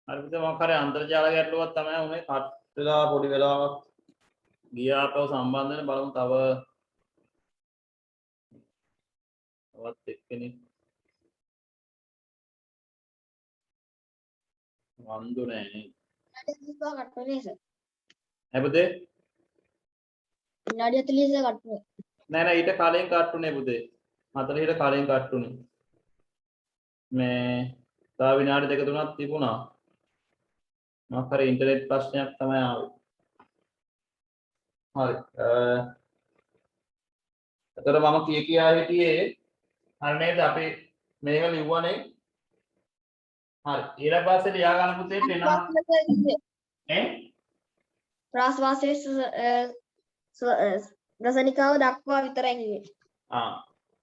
හරි පුතේ මම කරේ අන්තර්ජාල ගැටලුවක් තමයි උනේ කට් වෙලා පොඩි වෙලාවක් ගියාපව සම්බන්ධ වෙන බලමු තවත් එක්කෙනෙක් වන්දු නැහැ නේ පුතේ විනාඩි 40 කට්ටුනේ නෑ ඊට කලින් කට්ටුනේ පුතේ 40ට කලින් කට්ටුනේ මේ තව විනාඩි දෙක තුනක් තිබුණා මම කරේ ඉන්ටර්නෙට් ප්‍රශ්නයක් තමයි ආවේ හරි එතකොට මම කියා හිටියේ හරි නේද අපි මේක ලිව්වනේ හරි ඊට පස්සේ ලියා ගන්න පුතේ පෙනහ ඈ ප්‍රාශ්වාසයේ රසනිකාව දක්වා විතරයි කිව්වේ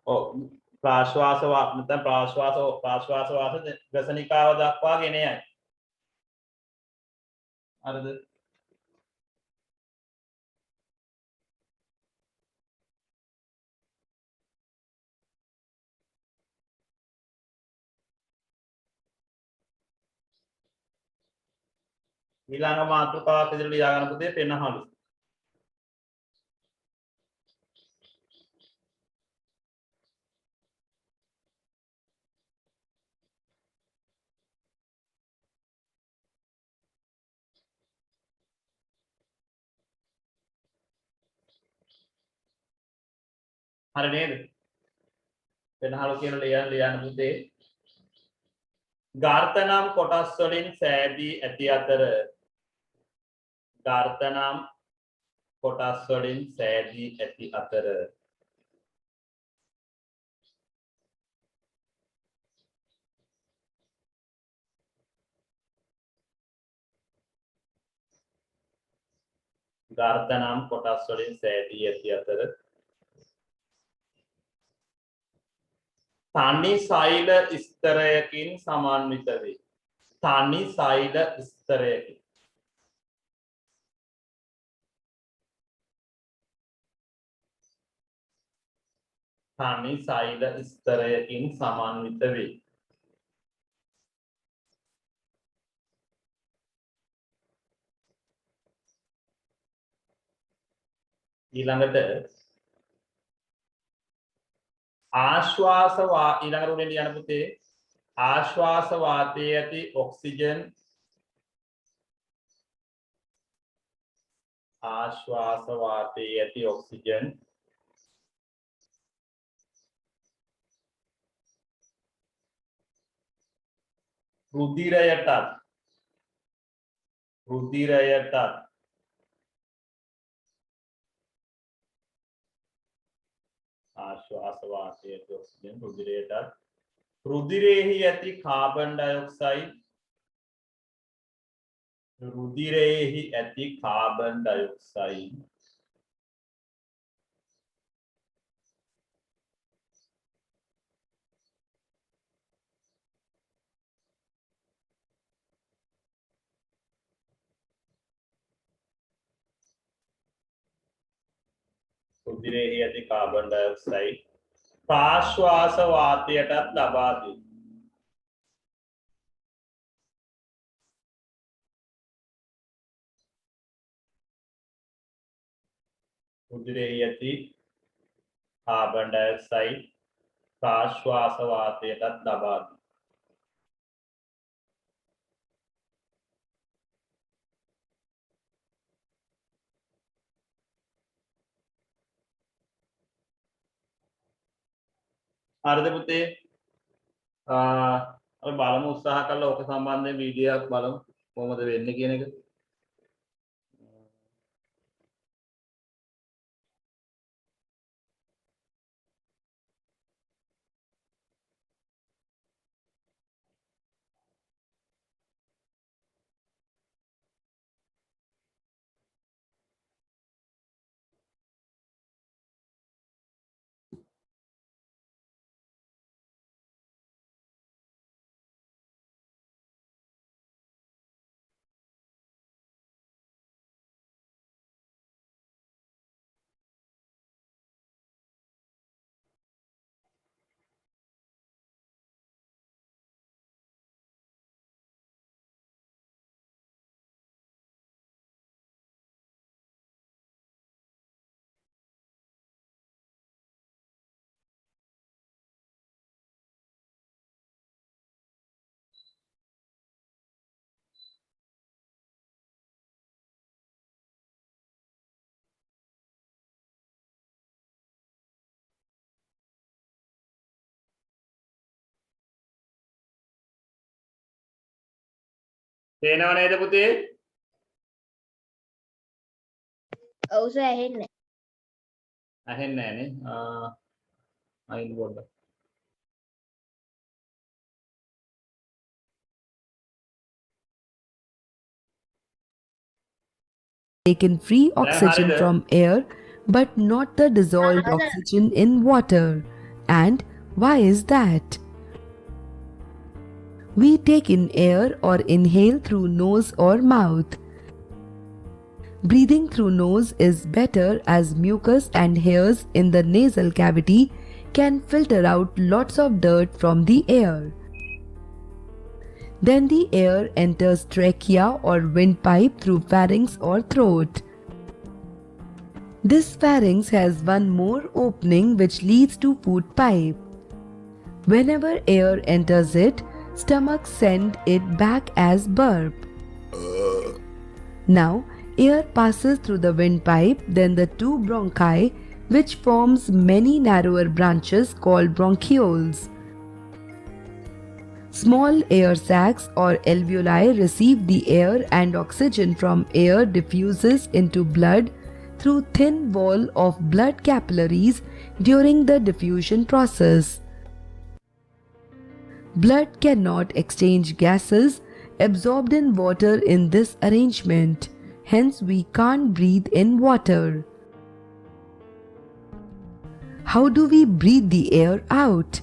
ඔව් ප්‍රාශ්වාස නැත්නම් ප්‍රාශ්වාස වාස රසනිකාව දක්වා ගෙන යයි හරිද ඊළඟ මාතෘකාවක් විදිහට ලියා ගන්න පුතේ පෙනහලු හරි නේද පෙනහලු කියන ලියන්න පුතේ ගාර්ථ නම් කොටස් වලින් සෑදී ඇති අතර ගාර්ථ නම් කොටස් වලින් සෑදී ඇති අතර ගාර්ථ නම් කොටස් වලින් සෑදී ඇති අතර තනි සෛල ස්තරයකින් සමන්විත වේ තනි සෛල ස්තරයකින් තනි සෛල ස්තරයකින් සමන්විත වේ ඊළඟට ආශ්වාස ඊළඟට උඩින් ලියන්න පුතේ ආශ්වාස වාතයේ ඇති ඔක්සිජන් ආශ්වාස වාතයේ ඇති ඔක්සිජන් රුධිරයටත් ආශ්වාස වාතයේ ඇති ඔක්සිජන් රුධිරයටත් රුධිරයේහි ඇති කාබන් ඩයොක්සයිඩ් රුධිරයේහි ඇති කාබන් ඩයොක්සයිඩ් රුධිරයේහි ඇති කාබන් ඩයොක්සයිඩ් ප්‍රාශ්වාස වාතයටත් ලබා දී රුධිරයේහි ඇති කාබන් ඩයොක්සයිඩ් ප්‍රාශ්වාස වාතයටත් ලබා දී හරිද පුතේ අපි බලමු උත්සාහ කරලා ඔක සම්බන්ධයෙන් වීඩියෝ එකක් බලමු කොහොමද වෙන්නේ කියන එක පේනව නේද පුතේ? ඔව් සර් ඇහෙන්නේ. ඇහෙන්නේ නැහනේ. අයින් පොඩ්ඩක්. Taken free oxygen Harida. from air but not the dissolved Harida. oxygen in water. And why is that? We take in air or inhale through nose or mouth. Breathing through nose is better as mucus and hairs in the nasal cavity can filter out lots of dirt from the air. Then the air enters trachea or windpipe through pharynx or throat. This pharynx has one more opening which leads to food pipe. Whenever air enters it, stomach sends it back as burp. Now, air passes through the windpipe, then the two bronchi, which forms many narrower branches called bronchioles. Small air sacs or alveoli receive the air and oxygen from air diffuses into blood through thin wall of blood capillaries during the diffusion process. Blood cannot exchange gases absorbed in water in this arrangement. Hence, we can't breathe in water. How do we breathe the air out?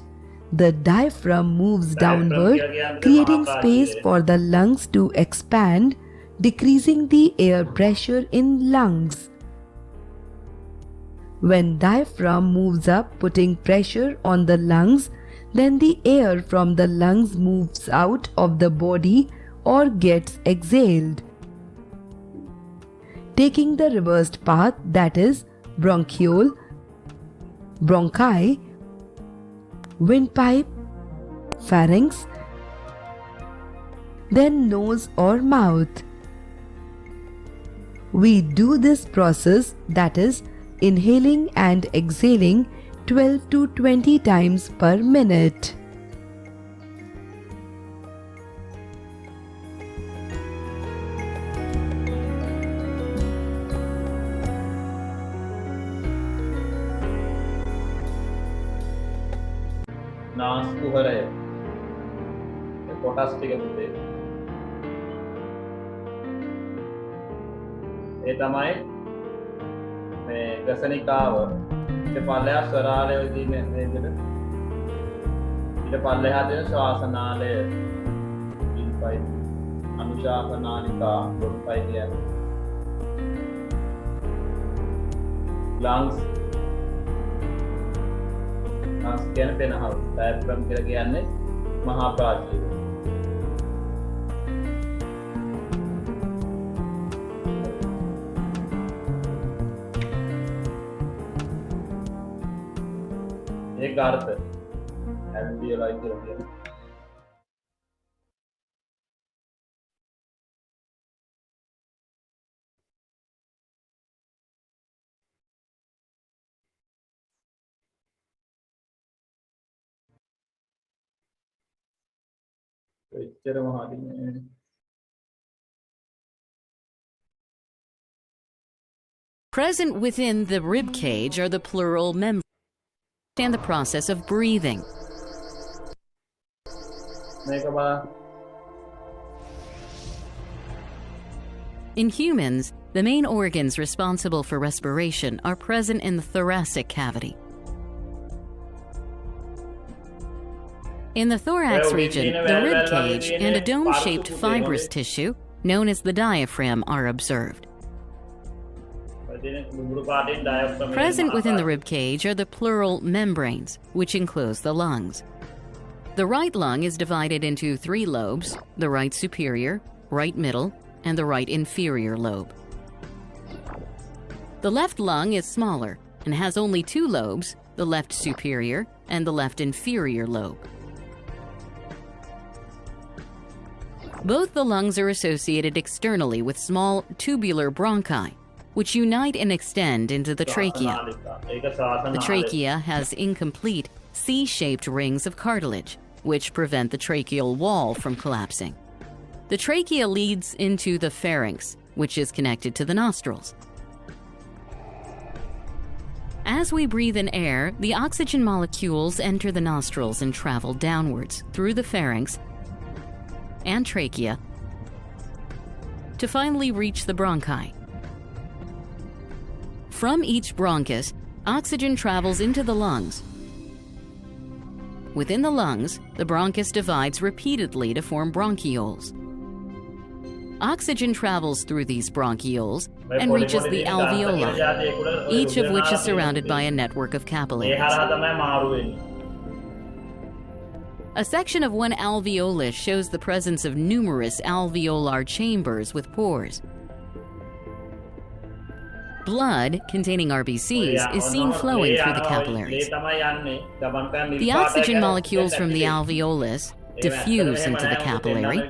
The diaphragm moves downward, creating space for the lungs to expand, decreasing the air pressure in lungs. When diaphragm moves up, putting pressure on the lungs, then the air from the lungs moves out of the body or gets exhaled. Taking the reversed path, that is bronchiole, bronchi, windpipe, pharynx, then nose or mouth. We do this process, that is inhaling and exhaling 12 to 20 times per minute. නාස් කුහරය. ඒ කොටස් ටික පුතේ. ඒ තමයි මේ ගසනිකාව. ඊට පල්ලෙහා ස්වරාලය විදිහේ නේද? ඊට පල්ලෙහා තියෙන ශ්වාසනාලය. ඉන්පයි අනුශාසනානිකා බොන්පයි කියන්නේ. lungs කියන පෙනහල් ඩයෆ්‍රම් කියලා කියන්නේ මහා ප්‍රාචීර. ඒක අර්ථ ඇල්වියලයි කියලා කියන්නේ. එච්චර මහදී නේ. Present within the rib cage are the pleural membranes and the process of breathing. මේක බලන්න. In humans, the main organs responsible for respiration are present in the thoracic cavity. In the thorax region, the rib cage and a dome-shaped fibrous tissue, known as the diaphragm, are observed. Present within the rib cage are the pleural membranes, which enclose the lungs. The right lung is divided into 3 lobes: the right superior, right middle, and the right inferior lobe. The left lung is smaller and has only 2 lobes, the left superior and the left inferior lobe. Both the lungs are associated externally with small tubular bronchi, which unite and extend into the trachea. The trachea has incomplete C-shaped rings of cartilage, which prevent the tracheal wall from collapsing. The trachea leads into the pharynx, which is connected to the nostrils. As we breathe in air, the oxygen molecules enter the nostrils and travel downwards through the pharynx and trachea to finally reach the bronchi. From each bronchus, oxygen travels into the lungs. Within the lungs, the bronchus divides repeatedly to form bronchioles. Oxygen travels through these bronchioles and reaches the alveoli, each of which is surrounded by a network of capillaries. A section of one alveolus shows the presence of numerous alveolar chambers with pores. Blood containing RBCs is seen flowing through the capillaries. The oxygen molecules from the alveolus diffuse into the capillary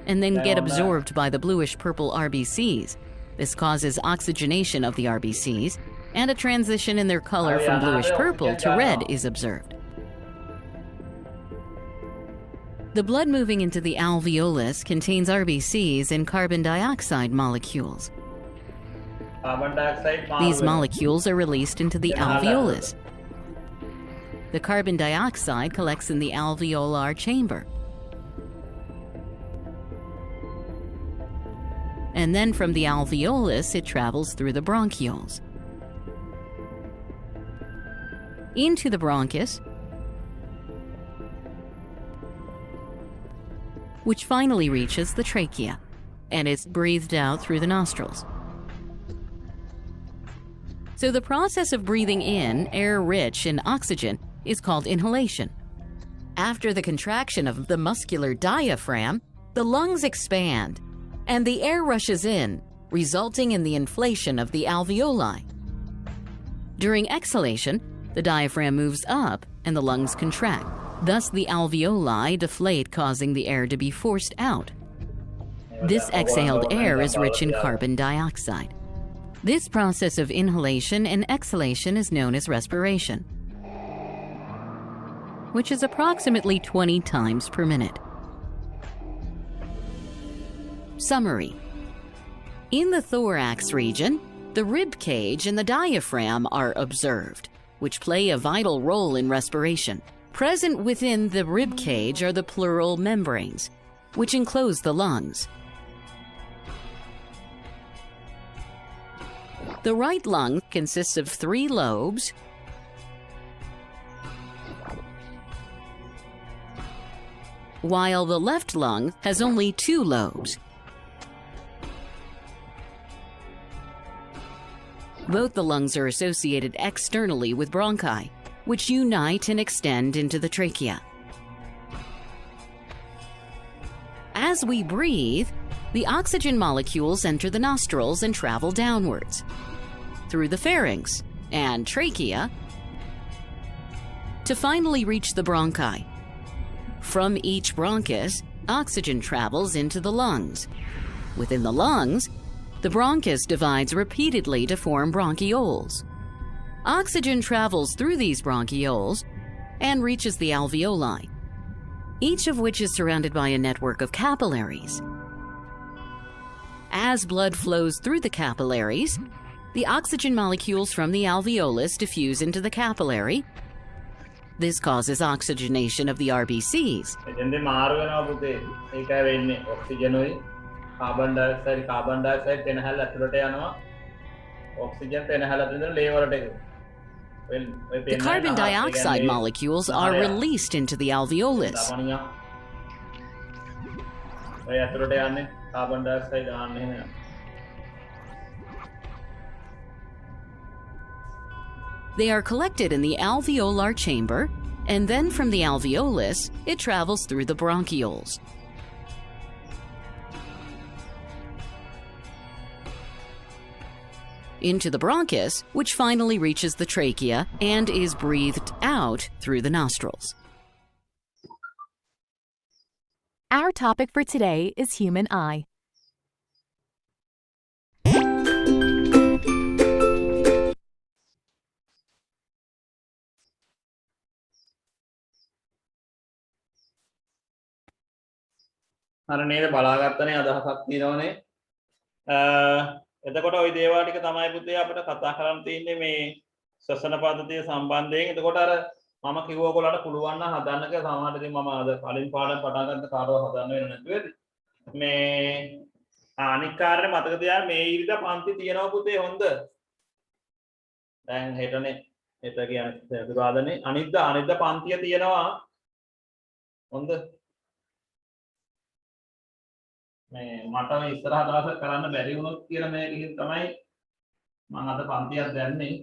and then get absorbed by the bluish-purple RBCs. This causes oxygenation of the RBCs, and a transition in their color from bluish-purple to red is observed. The blood moving into the alveolus contains RBCs and carbon dioxide molecules. These molecules are released into the alveolus. The carbon dioxide collects in the alveolar chamber. And then from the alveolus, it travels through the bronchioles into the bronchus, which finally reaches the trachea and is breathed out through the nostrils. So the process of breathing in air rich in oxygen is called inhalation. After the contraction of the muscular diaphragm, the lungs expand and the air rushes in, resulting in the inflation of the alveoli. During exhalation, the diaphragm moves up and the lungs contract. Thus, the alveoli deflate, causing the air to be forced out. This exhaled air is rich in carbon dioxide. This process of inhalation and exhalation is known as respiration, which is approximately 20 times per minute. Summary. In the thorax region, the rib cage and the diaphragm are observed, which play a vital role in respiration. Present within the rib cage are the pleural membranes, which enclose the lungs. The right lung consists of 3 lobes, while the left lung has only 2 lobes. Both the lungs are associated externally with bronchi, which unite and extend into the trachea. As we breathe, the oxygen molecules enter the nostrils and travel downwards through the pharynx and trachea to finally reach the bronchi. From each bronchus, oxygen travels into the lungs. Within the lungs, the bronchus divides repeatedly to form bronchioles. Oxygen travels through these bronchioles and reaches the alveoli, each of which is surrounded by a network of capillaries. As blood flows through the capillaries, the oxygen molecules from the alveolus diffuse into the capillary. This causes oxygenation of the RBCs. carbon dioxide පෙනහැල්ල ඇතුළට යනවා oxygen පෙනහැල්ල ඇතුළට ලේ වලට ඒක. The carbon dioxide molecules are released into the alveolus. ඔය ඇතුළට යන්නේ carbon dioxide දාන්න එහෙම. They are collected in the alveolar chamber, and then from the alveolus, it travels through the bronchioles. Into the bronchus, which finally reaches the trachea and is breathed out through the nostrils. Our topic for today is human eye. හරි නේද බලාගත්තනේ අදහසක් තියෙනවනේ එතකොට ওই දේවල් ටික තමයි පුතේ අපිට කතා කරන්න තියෙන්නේ මේ ශ්වසන පද්ධතිය සම්බන්ධයෙන් එතකොට අර මම කිව්ව ඔයගොල්ලන්ට පුළුවන් නම් හදන්න කියලා සමහරට ඉතින් මම අද කලින් පාඩම් පටන් ගන්න කාටවත් හදන්න වෙන්නේ නැතුව මේ අනික් කාරණේ මතක තියාගන්න මේ ඉරිදා පන්ති තියෙනවා පුතේ හොඳ දැන් හෙටනේ හෙට කියන්නේ සතුරාදානේ අනිද්දා පන්තිය තියෙනවා හොඳ මේ මට ඉස්සරහ දවසක් කරන්න බැරි වුණොත් කියලා මේකකින් තමයි මම අද පන්තියක් දැම්මේ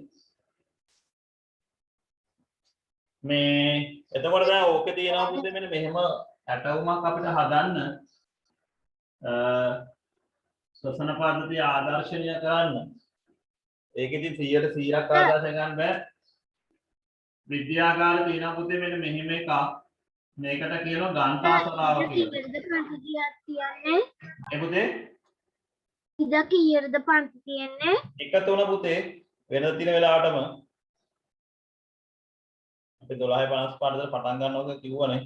මේ එතකොට දැන් ඕකේ තියෙනවා පුතේ මෙන්න මෙහෙම ඇටවුමක් අපිට හදන්න ශ්වසන පද්ධතිය ආදර්ශනීය කරන්න ඒක ඉතින් 100% ආදර්ශ ගන්න බෑ විද්‍යාගාරේ තියෙනවා පුතේ මෙන්න මෙහෙම එකක් මේකට කියනවා ගණ්ඨාසලාව කියලා ඒ පුතේ ඉද කීයටද පන්ති තියෙන්නේ 1:03 පුතේ වෙනද තියෙන වෙලාවටම අපි 12:55 ට පටන් ගන්නවා කිව්වනේ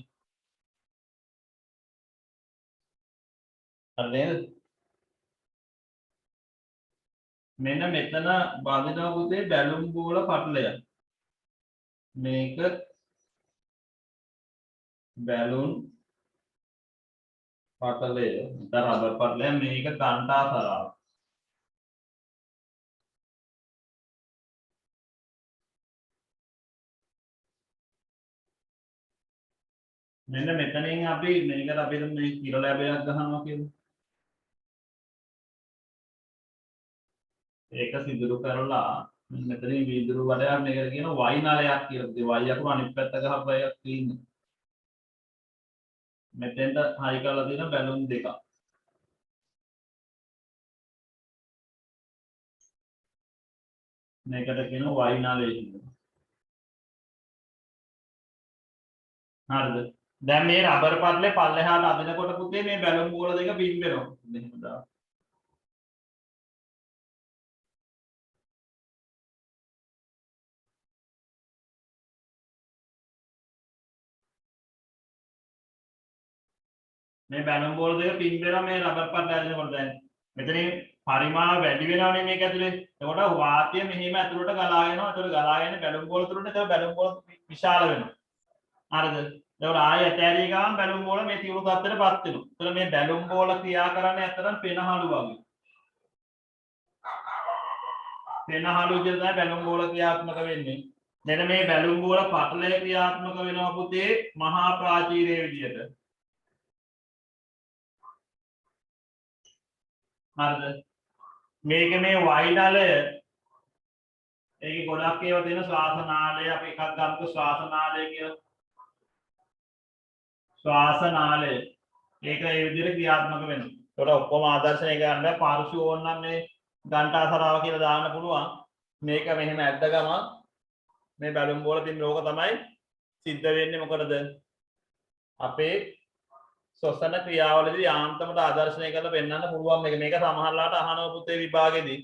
හරි නේද මෙන්න මෙතන බඳිනවා පුතේ බැලුම් බෝල පටලය මේක බැලුන් පටලය නැත්නම් රබර් පටලය මේක ගණ්ඨාසලාව මෙන්න මෙතනින් අපි මේකට අපි මේ කිරලැබයක් ගහනවා කියලා ඒක සිදුරු කරලා මෙතනින් වීදුරු වඩයක් මේකට කියන y නලයක් කියලා. ඒ y අකුර අනිත් පැත්ත ගහපුවා එකක් තියෙන්නේ. මෙතෙන්ට හයි කරලා තියෙන බැලුන් දෙකක්. මේකට කියන y නලය කියලා. හරිද? දැන් මේ රබර් පටලේ පල්ලෙහාට අදිනකොට පුතේ මේ බැලුන් බෝල දෙක පින් වෙනවා. මෙහෙම දා. මේ බැලුම් බෝල දෙක පින් වෙනවා මේ රබර් පටලේ අදිනකොට දැන් මෙතනින් පරිමාව වැඩි වෙනවනේ මේක ඇතුලේ. එතකොට වාතය මෙහෙම ඇතුලට ගලා යනවා. ඒතකොට ගලාගෙන බැලුම් බෝල තුරට ඒක බැලුම් බෝල විශාල වෙනවා. හරිද? එතකොට ආයෙ ඇතෑරිය ගමන් බැලුම් බෝල මේ තියුණු තත්ත්වයටපත් වෙනවා. එතකොට මේ බැලුම් බෝල ක්‍රියා කරන්නේ අතරම පෙනහළු වගේ. පෙනහළු විදිහට තමයි බැලුම් බෝල ක්‍රියාත්මක වෙන්නේ. මෙන්න මේ බැලුම් බෝල පටලය ක්‍රියාත්මක වෙනවා පුතේ මහා ප්‍රාචීරයේ විදිහට. හරිද? මේක මේ වයිඩලය ඒකේ ගොඩක් ඒවා තියෙන ශ්වාසනාලය අපි එකක් ගන්නකො ශ්වාසනාලය කියලා. ශ්වාසනාලය ඒක ඒ විදිහට ක්‍රියාත්මක වෙනවා. ඒකට ඔක්කොම ආදර්ශනය ගන්න බෑ. පාර්ශ්ව ඕනනම් මේ ගණ්ඨාසලාව කියලා දාන්න පුළුවන්. මේක මෙහෙම ඇද්ද ගමන් මේ බැලුම් බෝල තියෙන ලෝක තමයි සිද්ධ වෙන්නේ මොකටද? අපේ ශ්වසන ක්‍රියාවලදී යාන්ත්‍රමට ආදර්ශනය කරලා පෙන්වන්න පුළුවන් මේක සමහරලාට අහනවා පුතේ විභාගෙදී.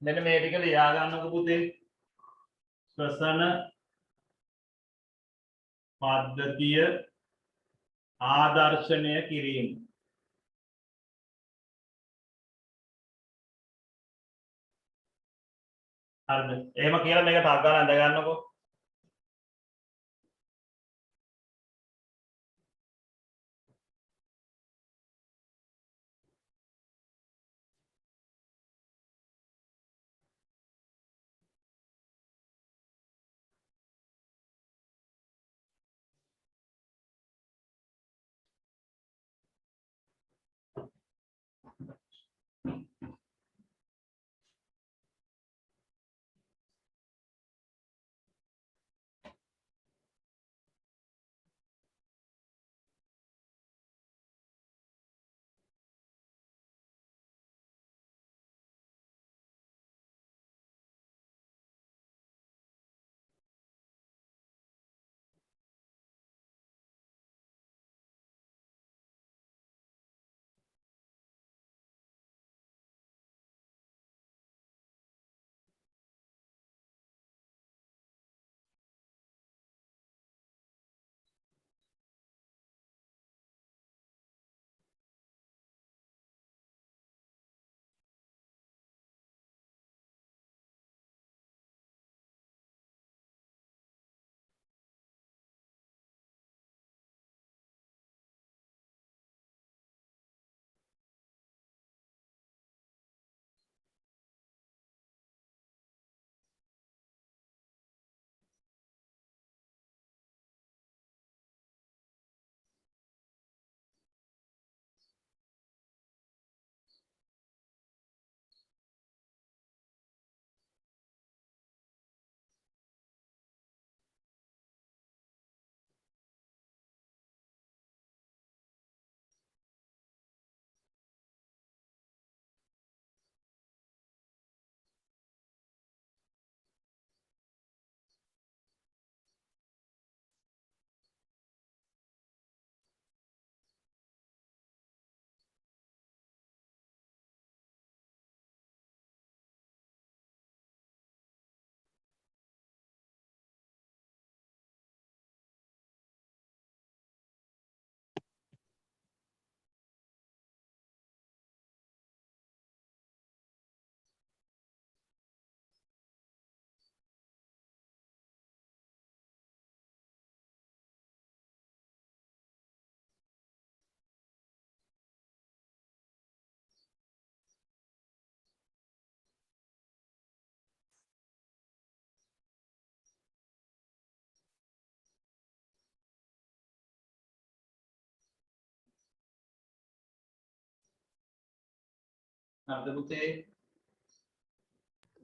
මෙන්න මේ ටික ලියා ගන්නකො පුතේ. ශ්වසන පද්ධතිය ආදර්ශනය කිරීම. හරිද? එහෙම කියලා මේක ටක් ගන්න අඳ ගන්නකො. හරිද පුතේ?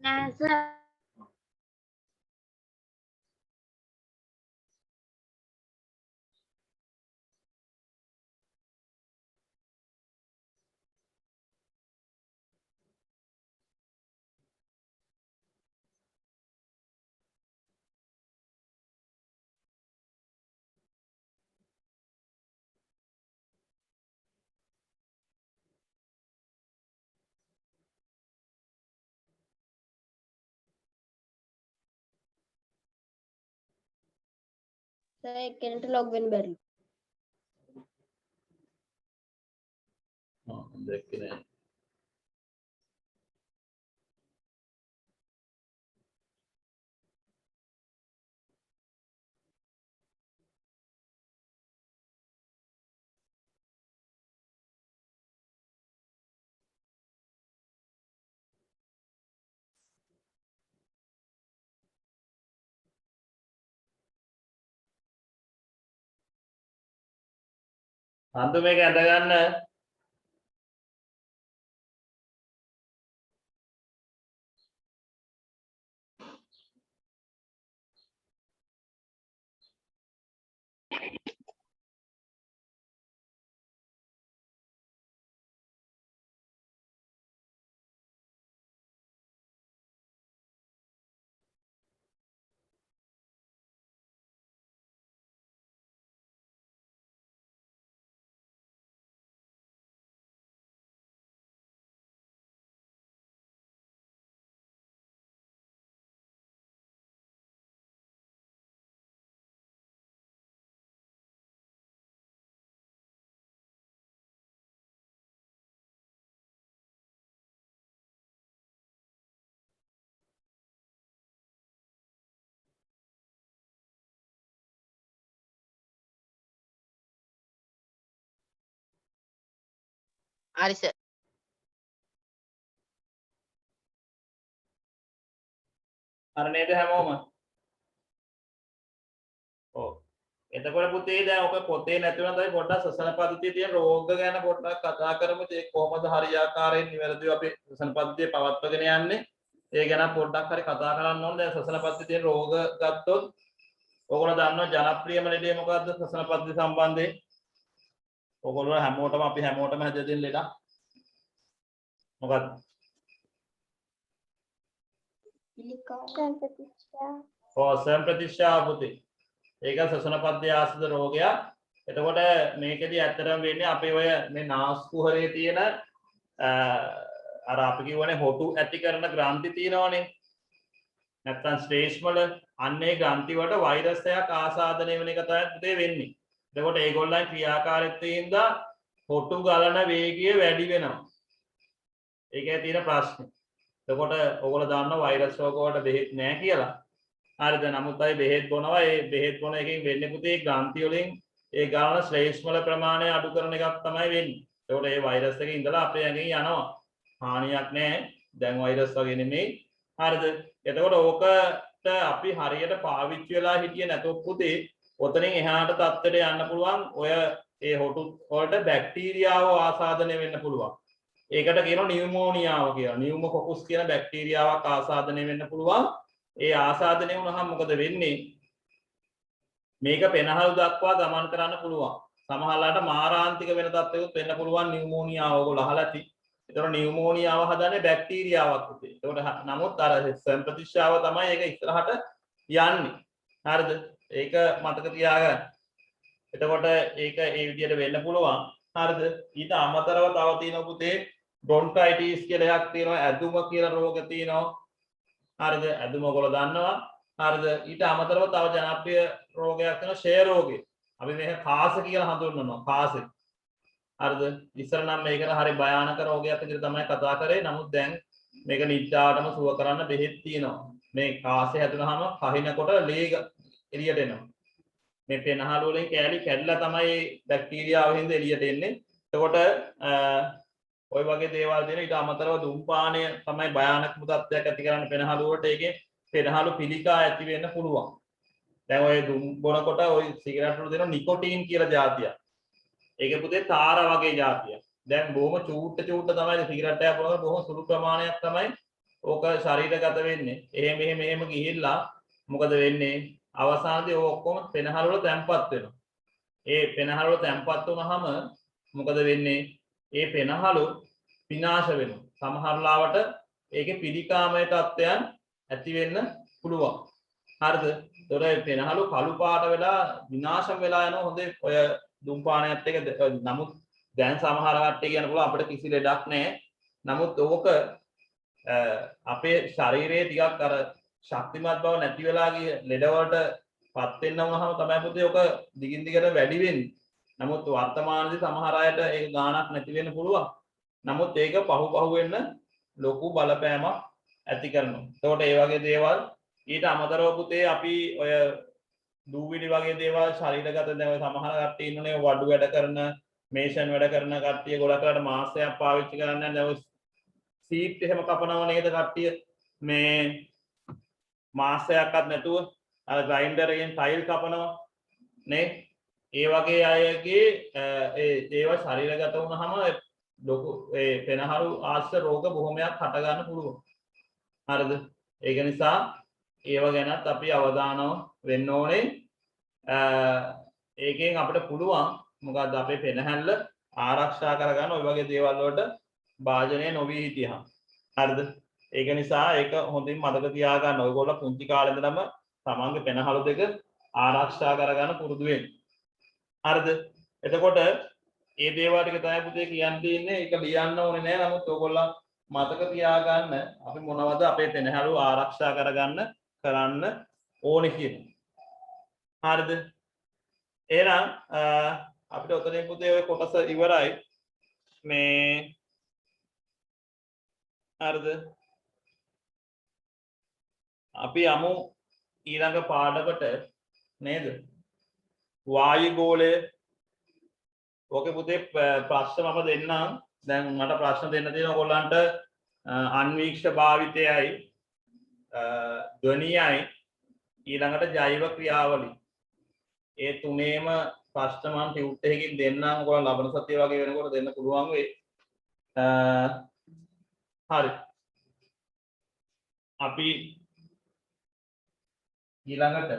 නෑ සර්. සර් එක්කෙනෙක්ට ලොග් වෙන්න බැරි. දැක්කේ නෑ. අන්තු මේක ඇඳ ගන්න. හරි සර්. අර නේද හැමෝම? ඔව්. එතකොට පුතේ දැන් ඔක පොතේ නැති වුණා තමයි පොඩ්ඩක් සසන පද්ධතියේ තියෙන රෝග ගැන පොඩ්ඩක් කතා කරමු. ඒක කොහොමද හරියාකාරයෙන් නිවැරදිව අපි සසන පද්ධතිය පවත්වාගෙන යන්නේ? ඒ ගැන පොඩ්ඩක් හරි කතා කරන්න ඕනේ. දැන් සසන පද්ධතියේ රෝග ගත්තොත් ඔයගොල්ලෝ දන්නවා ජනප්‍රියම ලෙඩේ මොකද්ද සසන පද්ධතිය සම්බන්ධයෙන්? ඔයගොල්ලෝ හැමෝටම අපි හැමෝටම හැදලා දෙන ලෙඩක් මොකද්ද? සම්ප්‍රතිශ්‍යාව පුතේ. ඒක සසන පද්ධතිය ආශ්‍රිත රෝගයක්. එතකොට මේකෙදි ඇත්තටම වෙන්නේ අපේ ඔය මේ නාස් කුහරයේ තියෙන අර අපි කියවනේ හොටු ඇති කරන ග්‍රන්ථි තියෙනවනේ. නැත්තම් ස්ටේෂ් වල අන්නේ ග්‍රන්ථි වලට වෛරස් එකක් ආසාදනය වෙන එක තමයි පුතේ වෙන්නේ. එතකොට ඒගොල්ලන් ක්‍රියාකාරීත්වයෙන් හොටු ගලන වේගය වැඩි වෙනවා. ඒකේ තියෙන ප්‍රශ්නේ. එතකොට ඔයගොල්ලෝ දන්නවා වෛරස් රෝග වලට බෙහෙත් නැහැ කියලා. හරිද? නමුත් අය බෙහෙත් බොනවා. ඒ බෙහෙත් බොන එකෙන් වෙන්නේ පුතේ ග්‍රන්ථි වලින් ඒ ගාන ශ්ලේෂ්මල ප්‍රමාණය අඩු කරන එකක් තමයි වෙන්නේ. ඒකට ඒ වෛරස් එකේ ඉඳලා අපේ ඇඟෙන් යනවා. හානියක් නැහැ. දැන් වෛරස් වගේ නෙමෙයි. හරිද? එතකොට ඕකට අපි හරියට පාවිච්චි වෙලා හිටියේ නැතොත් පුතේ ඔතනින් එහාට තත්ත්වයට යන්න පුළුවන්. ඔය ඒ හොටු වලට බැක්ටීරියාව ආසාදනය වෙන්න පුළුවන්. ඒකට කියනවා නියුමෝනියාව කියලා. නියුමොකොකස් කියන බැක්ටීරියාවක් ආසාදනය වෙන්න පුළුවන්. ඒ ආසාදනය වුණාම මොකද වෙන්නේ? මේක පෙනහල් දක්වා ගමන් කරන්න පුළුවන්. සමහරලාට මාරාන්තික වෙන තත්ත්වයකට වෙන්න පුළුවන් නියුමෝනියාව ඔයගොල්ලෝ අහලා ඇති. ඒතර නියුමෝනියාව හදන්නේ බැක්ටීරියාවක් උතේ. ඒකට නමුත් අර සම්ප්‍රතිශ්‍යාව තමයි ඒක ඉස්සරහට යන්නේ. හරිද? ඒක මතක තියාගන්න. එතකොට ඒක ඒ විදිහට වෙන්න පුළුවන්. හරිද? ඊට අමතරව තව තියෙනවා පුතේ බ්‍රොන්කයිටිස් කියලා එකක් තියෙනවා. ඇදුම කියලා රෝග තියෙනවා. හරිද? ඇදුම ඔයගොල්ලෝ දන්නවා. හරිද? ඊට අමතරව තව ජනප්‍රිය රෝගයක් තියෙනවා ෂේ රෝගය. අපි මේක කාස කියලා හඳුන්වනවා. කාස. හරිද? ඉස්සර නම් මේකට හරි භයානක රෝගයක් විදිහට තමයි කතා කරේ. නමුත් දැන් මේක නිද්දාටම සුව කරන්න බෙහෙත් තියෙනවා. මේ කාසය හැදුනහම කහිනකොට ලේ එළියට එනවා. මේ පෙනහළු වලින් කෑලි කැඩලා තමයි බැක්ටීරියාව හින්දා එළියට එන්නේ. එතකොට ওই වගේ දේවල් දෙන ඊට අමතරව දුම්පානය තමයි භයානකම තත්ත්වයක් ඇති කරන්න පෙනහළු වලට. ඒකේ පෙනහළු පිළිකා ඇති වෙන්න පුළුවන්. දැන් ඔය දුම් බොනකොට ඔය සිගරට් වල දෙන නිකොටින් කියලා જાතියක්. ඒක පුතේ තාර වගේ જાතියක්. දැන් බොහොම චූට්ට තමයි සිගරට් එකක් බොනකොට බොහොම සුළු ප්‍රමාණයක් තමයි ඕක ශරීරගත වෙන්නේ. එහෙම ගිහිල්ලා මොකද වෙන්නේ? අවසානයේදී ඕක ඔක්කොම පෙනහළ වල තැම්පත් වෙනවා. ඒ පෙනහළ වල තැම්පත් වුනහම මොකද වෙන්නේ? ඒ පෙනහළු විනාශ වෙනවා. සමහර ලාවට ඒකේ පිළිකාමය තත්ත්වයන් ඇති වෙන්න පුළුවන්. හරිද? ඒතොර පෙනහළු කළු පාට වෙලා විනාශම් වෙලා යනවා. හොඳේ ඔය දුම්පානයත් එක නමුත් දැන් සමහර කට්ටිය කියන පුළුවන් අපිට කිසි ලෙඩක් නැහැ. නමුත් ඕක අපේ ශරීරයේ ටිකක් අර ශක්තිමත් බව නැති වෙලා ගිය ලෙඩ වලට පත් වෙන්න වුණාම තමයි පුතේ ඔක දිගින් දිගට වැඩි වෙන්නේ. නමුත් වර්තමානයේදී සමහර අයට ඒක ගාණක් නැති වෙන්න පුළුවන්. නමුත් ඒක පහු වෙන්න ලොකු බලපෑමක් ඇති කරනවා. ඒකට ඒ වගේ දේවල් ඊට අමතරව පුතේ අපි ඔය දූවිලි වගේ දේවල් ශරීරගත දැන් ඔය සමහර කට්ටිය ඉන්නනේ වඩු වැඩ කරන මේෂන් වැඩ කරන කට්ටිය ගොඩක් වෙලාට මාස්කයක් පාවිච්චි කරන්නේ නැහැ. දැන් සීට් එහෙම කපනවා නේද කට්ටිය මේ මාස්කයක්වත් නැතුව අර ග්‍රයින්ඩර් එකෙන් ටයිල් කපනවා නේ. ඒ වගේ අයගේ ඒවා ශරීරගත වුණාම ලොකු ඒ පෙනහළු ආශ්‍ර රෝග බොහොමයක් හට ගන්න පුළුවන්. හරිද? ඒක නිසා ඒව ගැනත් අපි අවධානව වෙන්න ඕනේ. ඒකෙන් අපිට පුළුවන් මොකද්ද අපේ පෙනහැල්ල ආරක්ෂා කරගන්න ඔය වගේ දේවල් වලට භාජනය නොවී හිටියහම. හරිද? ඒක නිසා ඒක හොඳින් මතක තියාගන්න. ඔයගොල්ලෝ පුංචි කාලේ ඉඳලම තමන්ගේ පෙනහළු දෙක ආරක්ෂා කරගන්න පුරුදු වෙන්න. හරිද? එතකොට ඒ දේවල් ටික තමයි පුතේ කියන්න තියෙන්නේ. ඒක ලියන්න ඕනේ නෑ. නමුත් ඔයගොල්ලෝ මතක තියාගන්න අපි මොනවද අපේ පෙනහළු ආරක්ෂා කරන්න ඕනේ කියලා. හරිද? එහෙනම් අපිට ඔතනින් පුතේ ඔය කොටස ඉවරයි. මේ හරිද? අපි යමු ඊළඟ පාඩමකට නේද? වායු ගෝලය. ඕකේ පුතේ ප්‍රශ්න මම දෙන්නම්. දැන් මට ප්‍රශ්න දෙන්න තියෙනවා ඔයගොල්ලන්ට අන්වීක්ෂ භාවිතයයි ධ්වනියයි ඊළඟට ජෛව ක්‍රියාවලිය. ඒ තුනේම ප්‍රශ්න මම ටියුට් එකකින් දෙන්නම්. ඔයගොල්ලෝ ලබන සතිය වගේ වෙනකොට දෙන්න පුළුවන් වෙයි. හරි. අපි ඊළඟට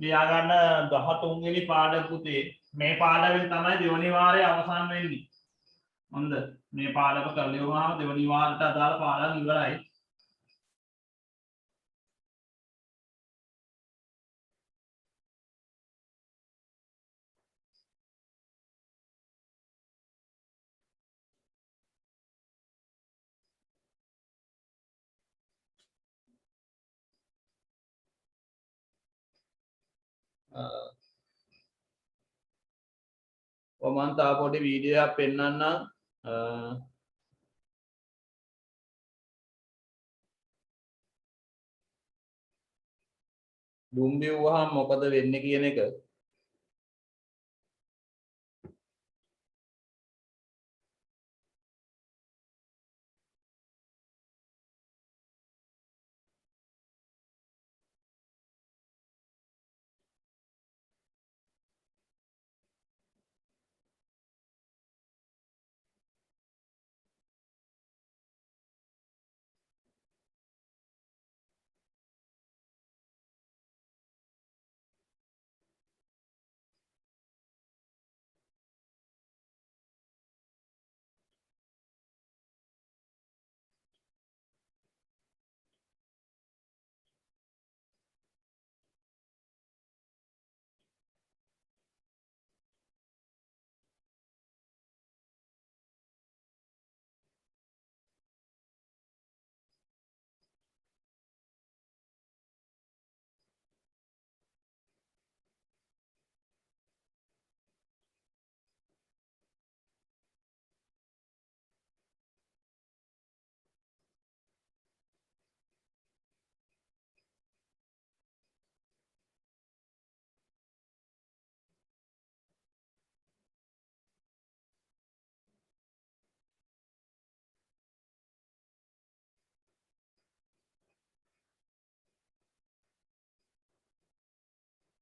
ලියා ගන්න 13 වෙනි පාඩම පුතේ. මේ පාඩමෙන් තමයි දෙවනි වාරය අවසන් වෙන්නේ. හොඳ. මේ පාඩම කරලා ඉවරවම දෙවනි වාරයට අදාළ පාඩම් ඉවරයි. මම තා පොඩි වීඩියෝ එකක් පෙන්නන්නම්. දුම්බි වුවහම මොකද වෙන්නේ කියන එක.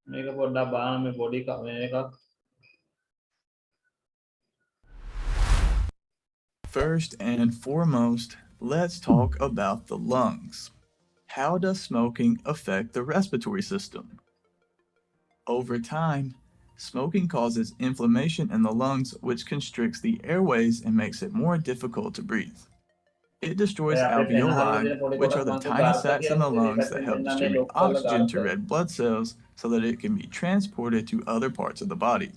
මේක පොඩ්ඩක් බලන්න මේ පොඩි මේක First and foremost, let's talk about the lungs. How does smoking affect the respiratory system? Over time, smoking causes inflammation in the lungs, which constricts the airways and makes it more difficult to breathe. It destroys alveoli, which are the tiny sacs in the lungs that help distribute oxygen to red blood cells so that it can be transported to other parts of the body.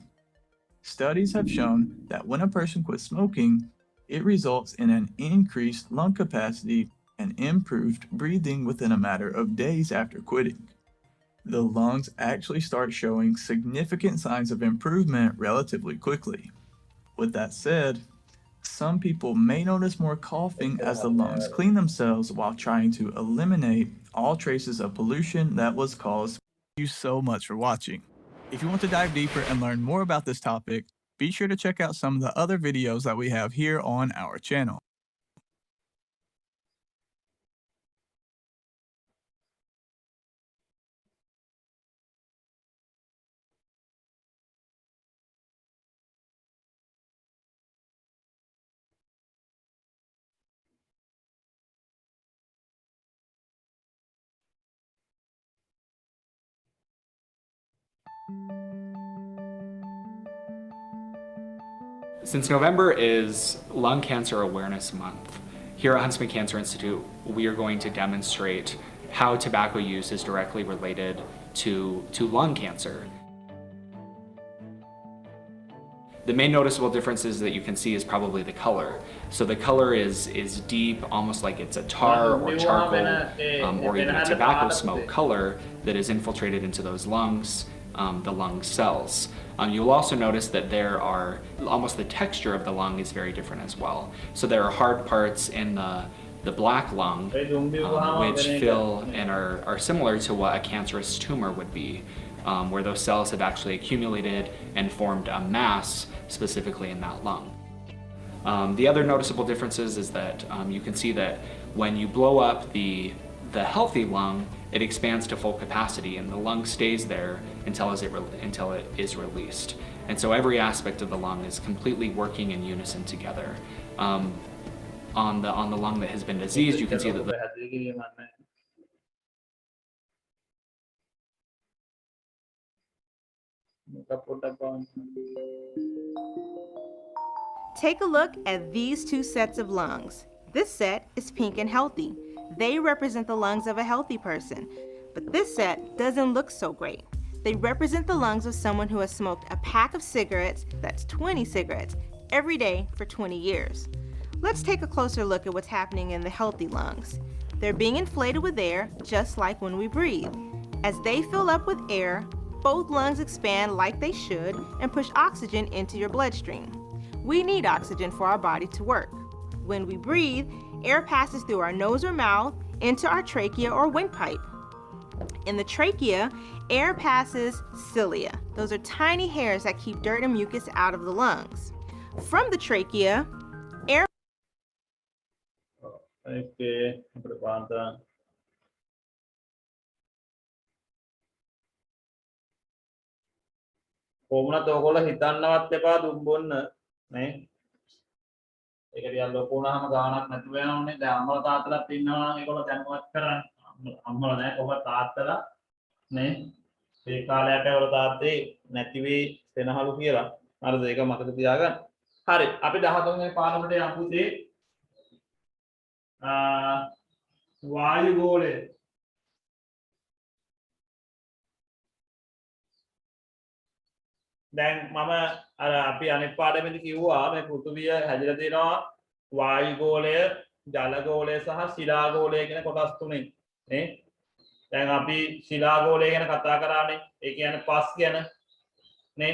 Studies have shown that when a person quits smoking, it results in an increased lung capacity and improved breathing within a matter of days after quitting. The lungs actually start showing significant signs of improvement relatively quickly. With that said, some people may notice more coughing as the lungs clean themselves while trying to eliminate all traces of pollution that was caused. Thank you so much for watching. If you want to dive deeper and learn more about this topic, be sure to check out some of the other videos that we have here on our channel. Since November is Lung Cancer Awareness Month, here at Huntsman Cancer Institute, we are going to demonstrate how tobacco use is directly related to lung cancer. The main noticeable differences that you can see is probably the color. So the color is deep, almost like it's a tar or charcoal or even a tobacco smoke color that is infiltrated into those lungs, the lung cells. You'll also notice that there are, almost the texture of the lung is very different as well. So there are hard parts in the black lung, which fill and are similar to what a cancerous tumor would be, where those cells have actually accumulated and formed a mass specifically in that lung. The other noticeable differences is that you can see that when you blow up the healthy lung, it expands to full capacity and the lung stays there until it is released. And so every aspect of the lung is completely working in unison together. On the lung that has been diseased, you can see that Take a look at these two sets of lungs. This set is pink and healthy. They represent the lungs of a healthy person. But this set doesn't look so great. They represent the lungs of someone who has smoked a pack of cigarettes, that's 20 cigarettes, every day for 20 years. Let's take a closer look at what's happening in the healthy lungs. They're being inflated with air, just like when we breathe. As they fill up with air, both lungs expand like they should and push oxygen into your bloodstream. We need oxygen for our body to work. When we breathe, air passes through our nose or mouth into our trachea or windpipe. In the trachea, air passes cilia. Those are tiny hairs that keep dirt and mucus out of the lungs. From the trachea, air කොමුණත් ඔයගොල්ලෝ හිතන්නවත් එපා දුම් බොන්න නේ ඒක ටිකක් ලොකු වුණාම ගාණක් නැතුව යනවනේ දැන් අම්මලා තාත්තලාත් ඉන්නවා නම් ඒගොල්ලෝ දැනුවත් කරන්න අම්මලා නැහැ කොහොමද තාත්තලා නේ ඒ කාලයට වල තාත්තේ නැති වෙයි වෙනහලු කියලා හරිද ඒක මතක තියාගන්න හරි අපි 13 වෙනි පාඩමට යමු පුතේ වායු ගෝලය දැන් මම අර අපි අනෙක් පාඩමේදී කිව්වා මේ පෘථුවිය හැදිලා තියෙනවා වායු ගෝලය, ජල ගෝලය සහ ශිලා ගෝලය කියන කොටස් තුනෙන් නේ. දැන් අපි ශිලා ගෝලය ගැන කතා කරානේ. ඒ කියන්නේ පස් ගැන නේ.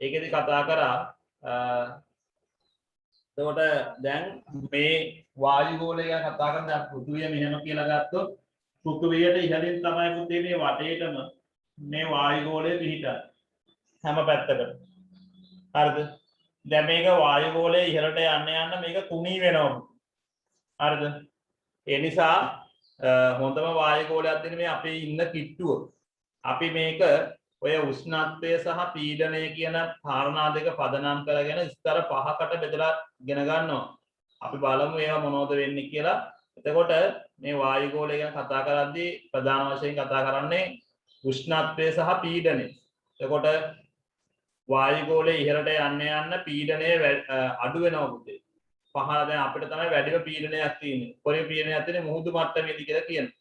ඒකෙදි කතා කරා එතකොට දැන් මේ වායු ගෝලය ගැන කතා කරන දැන් පෘථුවිය මෙහෙම කියලා ගත්තොත් පෘථුවියට ඉහළින් තමයි පුතේ මේ වටේටම මේ වායු ගෝලය පිහිටන්නේ. හැම පැත්තකට හරිද දැන් මේක වායු ගෝලයේ ඉහළට යන්න මේක තුනී වෙනවා හරිද ඒ නිසා හොඳම වායු ගෝලයක් දෙන්නේ මේ අපේ ඉන්න කිට්ටුව අපි මේක ඔය උෂ්ණත්වය සහ පීඩනය කියන කාරණා දෙක පදනම් කරගෙන ස්තර 5කට බෙදලා ඉගෙන ගන්නවා. අපි බලමු ඒවා මොනවද වෙන්නේ කියලා. එතකොට මේ වායු ගෝලය ගැන කතා කරද්දී ප්‍රධාන වශයෙන් කතා කරන්නේ උෂ්ණත්වය සහ පීඩනය. එතකොට වායු ගෝලයේ ඉහළට යන්න පීඩනය අඩු වෙනවා පුතේ. පහළ දැන් අපිට තමයි වැඩිම පීඩනයක් තියෙන්නේ. පොළේ පීඩනයක් තියෙන්නේ මුහුදු මට්ටමේදී කියලා කියනවා.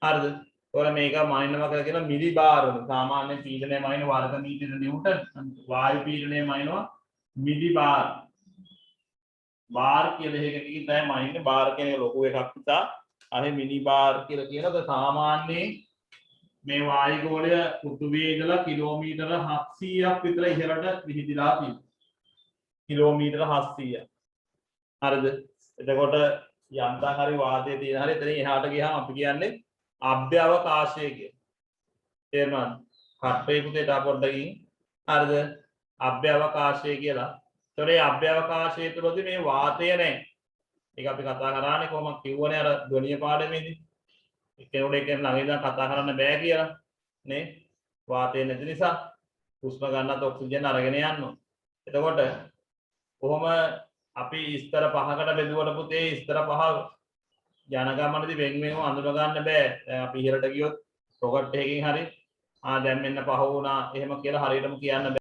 හරිද? ඒතකොට මේක මනිනවා කියලා කියන මිලි බාර් වල. සාමාන්‍ය පීඩනය මනින වර්ග මීටර නිව්ටන්. වායු පීඩනය මනිනවා මිලි බාර්. බාර් කියලා එකකින් තමයි මනින්නේ. බාර් කියන එක ලොකු එකක් නිසා අර මිලි බාර් කියලා කියනක සාමාන්‍යයෙන් මේ වායු ගෝලය පෘථුවියේ ඉඳලා කිලෝමීටර 700ක් විතර ඉහළට විහිදිලා තියෙනවා. කිලෝමීටර 700ක්. හරිද? එතකොට යම්තා හරි වාතයේ තියෙන හරි එතනින් එහාට ගියාම අපි කියන්නේ අභ්‍යවකාශය කියලා. තේරුණාද? කට්ටේ පුතේට පොඩ්ඩකින් හරිද? අභ්‍යවකාශය කියලා. ඒතකොට මේ අභ්‍යවකාශය තුළදී මේ වාතය නැහැ. ඒක අපි කතා කරානේ කොහොමද කිව්වනේ අර ධ්වනිය පාඩමේදී. එක්කෙනෙකුට එක්කෙනෙක් ළඟ ඉඳන් කතා කරන්න බෑ කියලා නේ. වාතය නැති නිසා හුස්ම ගන්නත් ඔක්සිජන් අරගෙන යනවා. එතකොට කොහොම අපි ස්තර 5කට බෙදුවට පුතේ ස්තර 5 යන ගමනදී වෙන වෙනම අඳුර ගන්න බෑ. දැන් අපි ඉහළට ගියොත් රොකට් එකකින් හරි දැන් මෙන්න පහ වුණා එහෙම කියලා හරියටම කියන්න බෑ.